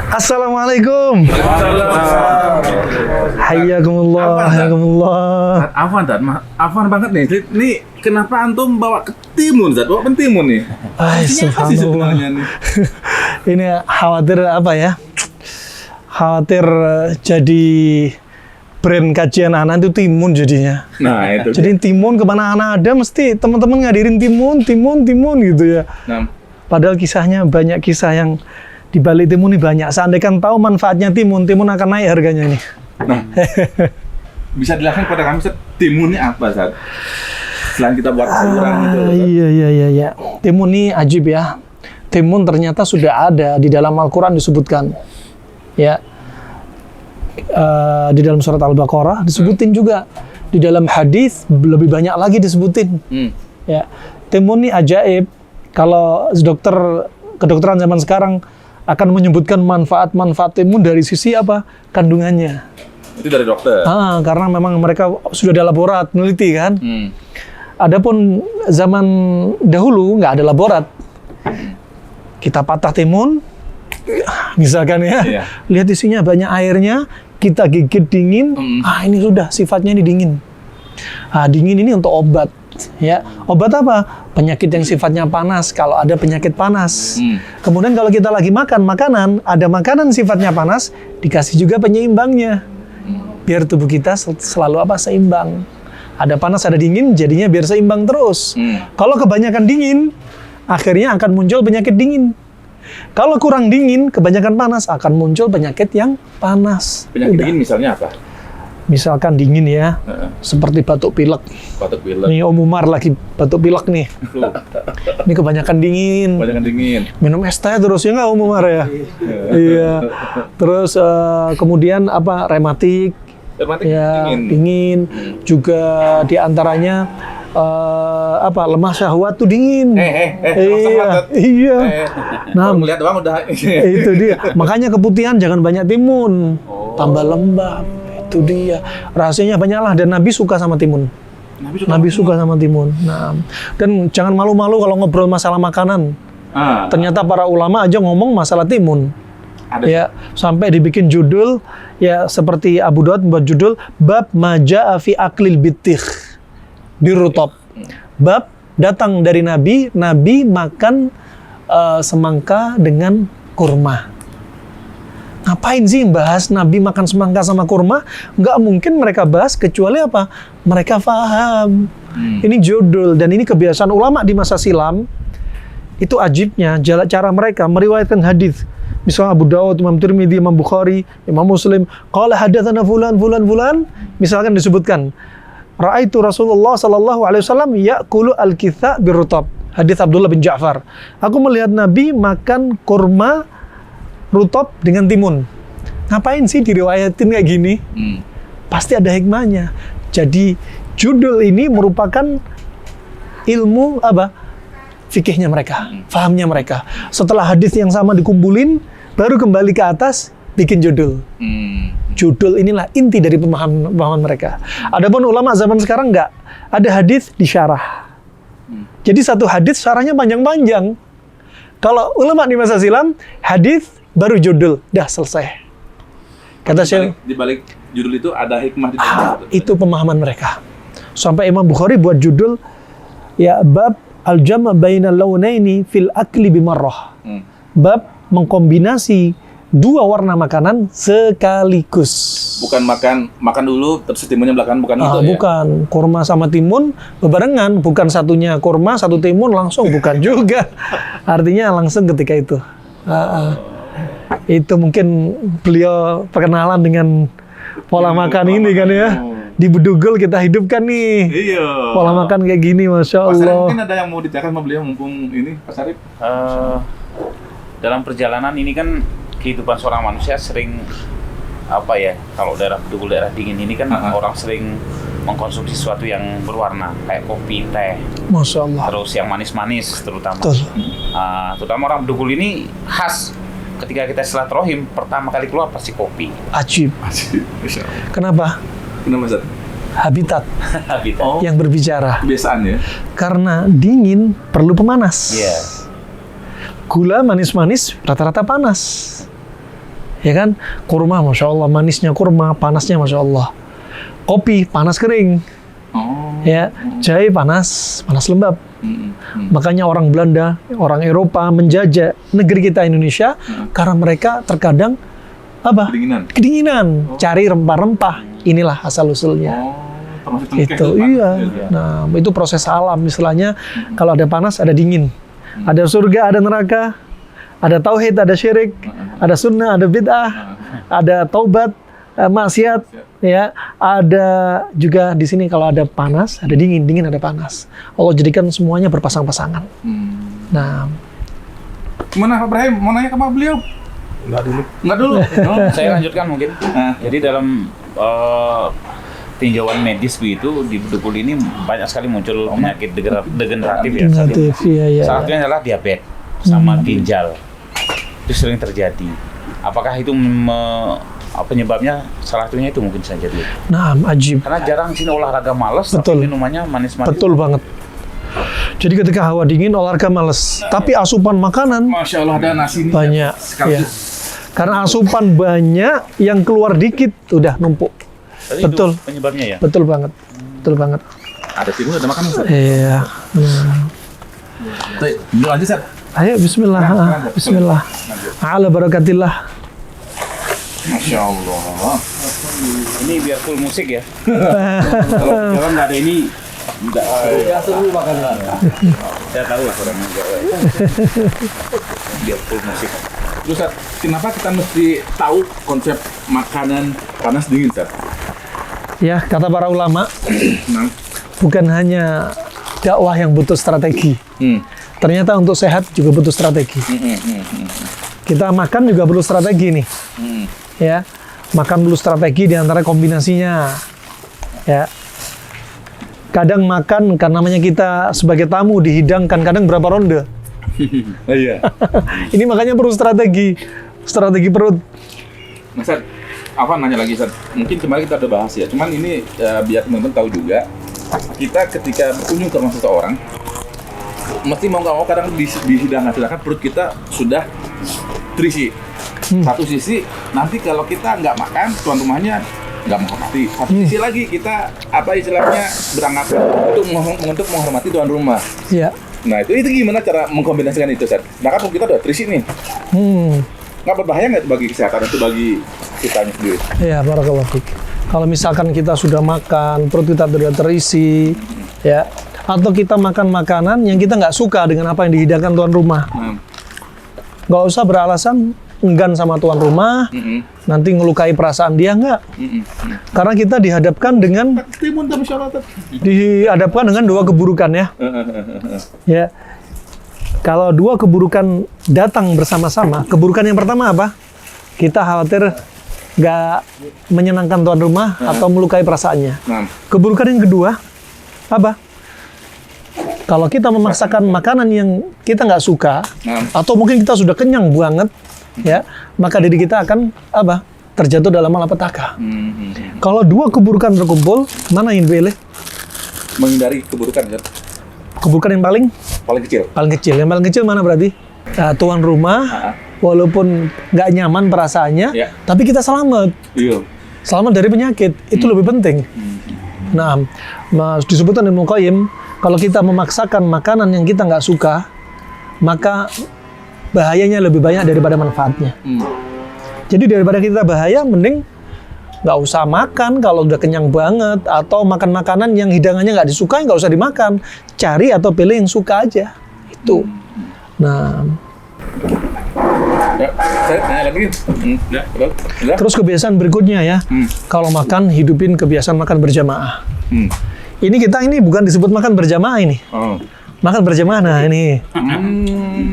Assalamualaikum. Hayyakumullah, hayyakumullah. Afwan banget nih. Ini kenapa antum bawa ke timun, Zat? Bawa pentimun nih. Subhanallah. Ini khawatir apa ya? Khawatir jadi brand kajian anak itu timun jadinya. Nah, itu. Jadi timun kemana anak ada mesti teman-teman ngadirin timun gitu ya. Nah. Padahal kisahnya banyak kisah yang di balik timun ini banyak. Seandainya tahu manfaatnya timun akan naik harganya ini. Nah, bisa dijelaskan kepada kami, Zat, timun ini apa, Zat? Selain kita buat sayuran gitu. Iya. Timun ini ajib ya. Timun ternyata sudah ada di dalam Al-Quran disebutkan. Ya. Di dalam surat Al-Baqarah disebutin juga. Di dalam hadis lebih banyak lagi disebutin. Ya. Timun ini ajaib. Kalau kedokteran zaman sekarang akan menyebutkan manfaat-manfaat timun dari sisi apa? Kandungannya. Itu dari dokter. Karena memang mereka sudah ada laborat meneliti kan. Adapun zaman dahulu nggak ada laborat. Kita patah timun, misalkan ya, lihat isinya banyak airnya, kita gigit dingin, ini sudah sifatnya ini dingin. Dingin ini untuk obat. Ya, obat apa? Penyakit yang sifatnya panas. Kalau ada penyakit panas. Kemudian kalau kita lagi makan makanan, ada makanan sifatnya panas, dikasih juga penyeimbangnya. Biar tubuh kita selalu seimbang. Ada panas, ada dingin, jadinya biar seimbang terus. Kalau kebanyakan dingin, akhirnya akan muncul penyakit dingin. Kalau kurang dingin, kebanyakan panas, akan muncul penyakit yang panas. Penyakit dingin misalnya apa? Misalkan dingin ya, seperti batuk pilek. Nih Om Umar lagi batuk pilek nih. Ini kebanyakan dingin. Minum es teh terus ya nggak Om Umar ya? Iya. Terus kemudian rematik ya, dingin. Juga diantaranya lemah syahwat tuh dingin. Iya. Nah, melihat doang udah. Itu dia. Makanya keputihan jangan banyak timun. Tambah lembab. Itu dia. Rahasianya banyaklah dan Nabi suka sama timun. Nabi suka sama timun. Nah, dan jangan malu-malu kalau ngobrol masalah makanan. Ternyata para ulama aja ngomong masalah timun. Ya, sampai dibikin judul ya seperti Abu Daud buat judul bab maja'a fi aklil bitih birutab. Bab datang dari Nabi makan semangka dengan kurma. Ngapain sih bahas Nabi makan semangka sama kurma? Nggak mungkin mereka bahas kecuali apa? Mereka paham. Ini judul dan ini kebiasaan ulama di masa silam. Itu ajibnya cara mereka meriwayatkan hadis. Misalnya Abu Daud, Imam Tirmidzi, Imam Bukhari, Imam Muslim, qala hadatsana fulan. Misalkan disebutkan, ra'aitu Rasulullah sallallahu alaihi wasallam ya'kulu al-kitha birutab. Hadis Abdullah bin Ja'far. Aku melihat Nabi makan kurma rutab dengan timun. Ngapain sih diriwayatin kayak gini? Pasti ada hikmahnya. Jadi judul ini merupakan ilmu fikihnya mereka, fahamnya mereka. Setelah hadis yang sama dikumpulin, baru kembali ke atas bikin judul. Judul inilah inti dari pemahaman mereka. Adapun ulama zaman sekarang nggak ada hadis disyarah. Jadi satu hadis syarahnya panjang-panjang. Kalau ulama di masa silam, hadis baru judul, dah selesai. Kata Syekh, di balik judul itu ada hikmah di dalam itu pemahaman mereka. Sampai Imam Bukhari buat judul ya bab al-jam' bainal launaini fil akli bimarrah. Bab mengkombinasi dua warna makanan sekaligus. Bukan makan dulu terus timunnya belakangan, bukan itu ya? Bukan, kurma sama timun bebarengan, bukan satunya kurma, satu timun langsung, bukan juga. Artinya langsung ketika itu. Itu mungkin beliau perkenalan dengan pola makan ini kan ya. Di Bedugul kita hidupkan nih. Iya. Pola makan kayak gini, Masya Allah. Pak Sarip, mungkin ada yang mau ditanyakan sama beliau mumpung ini, Pak Sarip? Dalam perjalanan ini kan kehidupan seorang manusia sering kalau daerah Bedugul, daerah dingin ini kan orang sering mengkonsumsi sesuatu yang berwarna kayak kopi, teh. Masya Allah. Terus yang manis-manis terutama. Terutama orang Bedugul ini khas ketika kita silaturahim pertama kali keluar pasti kopi. Ajib. Kenapa? Kenapa, Zat? Habitat. Yang berbicara. Kebiasaan ya? Karena dingin perlu pemanas. Iya. Gula manis-manis rata-rata panas. Ya kan? Kurma, Masya Allah, manisnya kurma, panasnya Masya Allah. Kopi, panas kering. Ya, jahe panas lembab. Makanya orang Belanda, orang Eropa menjajah negeri kita Indonesia karena mereka terkadang apa? Kedinginan. Cari rempah-rempah. Inilah asal usulnya. Itu iya. Nah, itu proses alam istilahnya. Kalau ada panas, ada dingin. Ada surga, ada neraka. Ada tauhid, ada syirik. Ada sunnah, ada bid'ah. Ada taubat, maksiat. Ya, ada juga di sini kalau ada panas, ada dingin, ada panas. Allah jadikan semuanya berpasang-pasangan. Nah, gimana Pak Ibrahim? Mau nanya ke Pak beliau? Enggak dulu. Saya lanjutkan mungkin. Jadi dalam tinjauan medis begitu di Bedugul ini banyak sekali muncul penyakit degeneratif ya. Salah satunya adalah diabetes sama ginjal. Itu sering terjadi. Apakah itu penyebabnya salah satunya itu mungkin saja dulu. Nah, ajib. Karena jarang sini olahraga malas, tapi minumannya manis-manis. Betul banget. Jadi ketika hawa dingin olahraga malas, tapi asupan makanan Masya Allah ada nasi banyak. Ya. Karena asupan banyak, yang keluar dikit udah numpuk. Jadi betul. Itu penyebabnya ya. Betul banget. Betul banget. Ada timun, ada makanan. Iya. Dulu aja Sat. Ayo Bismillah. Bismillah. Ala barakatillah. Masya Allah. Ini biar full musik ya. Kalau nggak ada ini, Ya seru makanan. Saya tahu lah kurang ajar. Biar full musik. terus Sat, kenapa kita mesti tahu konsep makanan panas dingin Sat? Ya, kata para ulama, Nah. bukan hanya dakwah yang butuh strategi. Ternyata untuk sehat juga butuh strategi. Kita makan juga perlu strategi nih. Ya, makan perlu strategi di antara kombinasinya. Ya. Kadang makan kan namanya kita sebagai tamu dihidangkan kadang berapa ronde. Iya. Ini makanya perlu strategi perut. Nah Sat, apa nanya lagi Sat? Mungkin kemarin kita udah bahas ya. Cuman ini biar teman-teman tahu juga, kita ketika berkunjung ke rumah seseorang, mesti mau nggak mau kadang dihidangkan, sedangkan perut kita sudah terisi. Satu sisi nanti kalau kita nggak makan, tuan rumahnya nggak menghormati. Satu sisi lagi kita apa istilahnya beranggapan untuk menghormati tuan rumah. Iya. Nah itu gimana cara mengkombinasikan itu Sat? Nah kan kita udah terisi nih. Nggak berbahaya nggak itu bagi kesehatan itu bagi kitanya sendiri? Ya, barakallahu fiik. Kalau misalkan kita sudah makan, perut kita sudah terisi, ya, atau kita makan makanan yang kita nggak suka dengan apa yang dihidangkan tuan rumah, nggak usah beralasan enggan sama tuan rumah, nanti ngelukai perasaan dia nggak. Karena kita dihadapkan dengan dua keburukan ya. Ya. Kalau dua keburukan datang bersama-sama, keburukan yang pertama apa? Kita khawatir nggak menyenangkan tuan rumah atau melukai perasaannya. Keburukan yang kedua apa? Kalau kita memaksakan makanan yang kita nggak suka, atau mungkin kita sudah kenyang banget, ya, maka diri kita akan apa? Terjatuh dalam malapetaka. Kalau dua keburukan terkumpul, mana yang pilih? Menghindari keburukan ya. Keburukan yang paling kecil. Paling kecil. Yang paling kecil mana berarti? Nah, tuan rumah, walaupun nggak nyaman perasaannya, tapi kita selamat. Iya. Selamat dari penyakit. Itu lebih penting. Nah, disebutkan di Ibnu Qayyim, kalau kita memaksakan makanan yang kita nggak suka, maka bahayanya lebih banyak daripada manfaatnya. Jadi daripada kita bahaya, mending nggak usah makan kalau udah kenyang banget, atau makan makanan yang hidangannya nggak disukai, nggak usah dimakan. Cari atau pilih yang suka aja. Itu. Nah. Ya, saya tanya lagi. Terus kebiasaan berikutnya ya, kalau makan hidupin kebiasaan makan berjamaah. Ini bukan disebut makan berjamaah ini. Makan berjamaah, nah ini.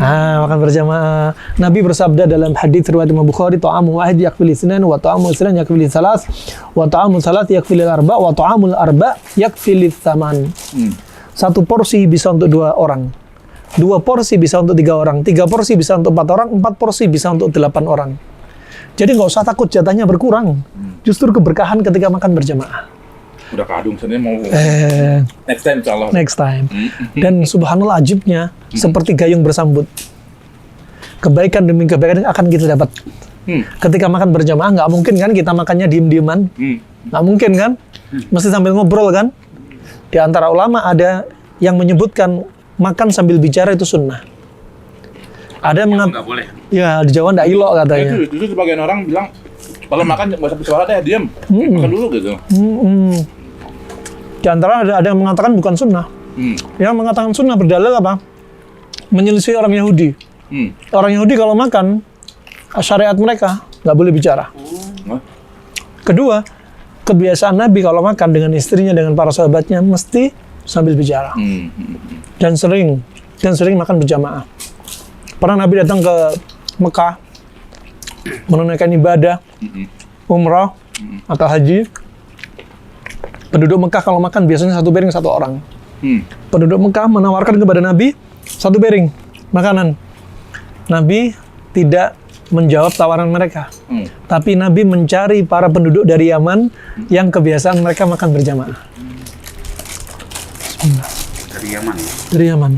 Makan berjamaah. Nabi bersabda dalam hadis riwayat Imam Bukhari, ta'amu wahid yakfil itsnain wa ta'amu itsnain yakfil tsalas wa ta'amu tsalas yakfil arba wa ta'amul arba yakfil tsaman. Satu porsi bisa untuk 2 orang. 2 porsi bisa untuk 3 orang. 3 porsi bisa untuk 4 orang. 4 porsi bisa untuk 8 orang. Jadi nggak usah takut jatahnya berkurang. Justru keberkahan ketika makan berjamaah. Udah kadung sebenarnya mau next time insyaallah. Next time. Dan subhanallah ajibnya seperti gayung bersambut. Kebaikan demi kebaikan akan kita dapat. Ketika makan berjamaah nggak mungkin kan kita makannya diem-dieman, nggak mungkin kan, mesti sambil ngobrol kan. Di antara ulama ada yang menyebutkan makan sambil bicara itu sunnah. Ada yang Nggak boleh. ya di Jawa nggak ilok katanya. Itu sebagian orang bilang kalau makan nggak usah bersuara deh, diam, makan dulu gitu. Di antara ada yang mengatakan bukan sunnah. Yang mengatakan sunnah berdalil apa? Menyelisih orang Yahudi. Orang Yahudi kalau makan, syariat mereka nggak boleh bicara. Kedua, kebiasaan Nabi kalau makan dengan istrinya, dengan para sahabatnya mesti sambil bicara. Dan sering makan berjamaah. Pernah Nabi datang ke Mekah menunaikan ibadah, umrah atau haji. Penduduk Mekah kalau makan biasanya satu piring satu orang. Penduduk Mekah menawarkan kepada Nabi satu piring makanan. Nabi tidak menjawab tawaran mereka. Tapi Nabi mencari para penduduk dari Yaman yang kebiasaan mereka makan berjamaah. Dari Yaman. Dari Yaman.